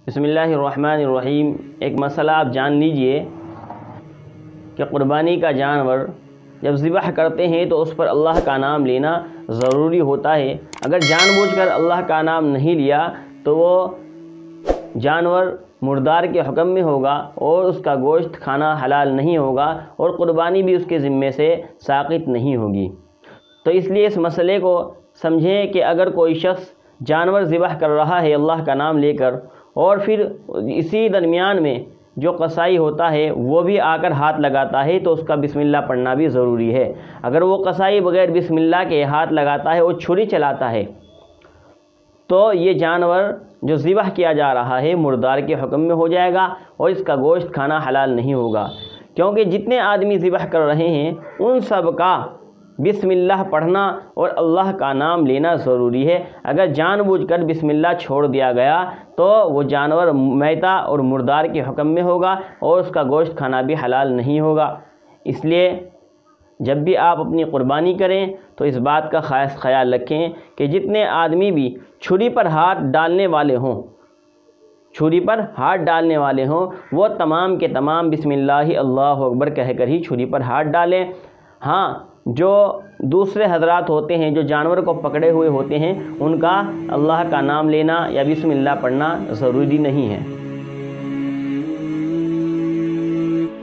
بسم اللہ الرحمن الرحیم۔ ایک مسئلہ آپ جان لیجئے کہ قربانی کا جانور جب ذبح کرتے ہیں تو اس پر اللہ کا نام لینا ضروری ہوتا ہے۔ اگر جان بوجھ کر اللہ کا نام نہیں لیا تو وہ جانور مردار کے حکم میں ہوگا اور اس کا گوشت کھانا حلال نہیں ہوگا اور قربانی بھی اس کے ذمے سے ساقط نہیں ہوگی۔ تو اس لیے اس مسئلے کو سمجھیں کہ اگر کوئی شخص جانور ذبح کر رہا ہے اللہ کا نام لے کر اور پھر اسی درمیان میں جو قصائی ہوتا ہے وہ بھی آ کر ہاتھ لگاتا ہے تو اس کا بسم اللہ پڑھنا بھی ضروری ہے۔ اگر وہ قصائی بغیر بسم اللہ کے ہاتھ لگاتا ہے، وہ چھری چلاتا ہے، تو یہ جانور جو ذبح کیا جا رہا ہے مردار کے حکم میں ہو جائے گا اور اس کا گوشت کھانا حلال نہیں ہوگا، کیونکہ جتنے آدمی ذبح کر رہے ہیں ان سب کا بسم اللہ پڑھنا اور اللہ کا نام لینا ضروری ہے۔ اگر جان بوجھ کر بسم اللہ چھوڑ دیا گیا تو وہ جانور میتہ اور مردار کے حکم میں ہوگا اور اس کا گوشت کھانا بھی حلال نہیں ہوگا۔ اس لیے جب بھی آپ اپنی قربانی کریں تو اس بات کا خاص خیال رکھیں کہ جتنے آدمی بھی چھری پر ہاتھ ڈالنے والے ہوں وہ تمام کے تمام بسم اللہ اللہ اکبر کہہ کر ہی چھری پر ہاتھ ڈالیں۔ ہاں، جو دوسرے حضرات ہوتے ہیں جو جانور کو پکڑے ہوئے ہوتے ہیں ان کا اللہ کا نام لینا یا بسم اللہ پڑھنا ضروری نہیں ہے۔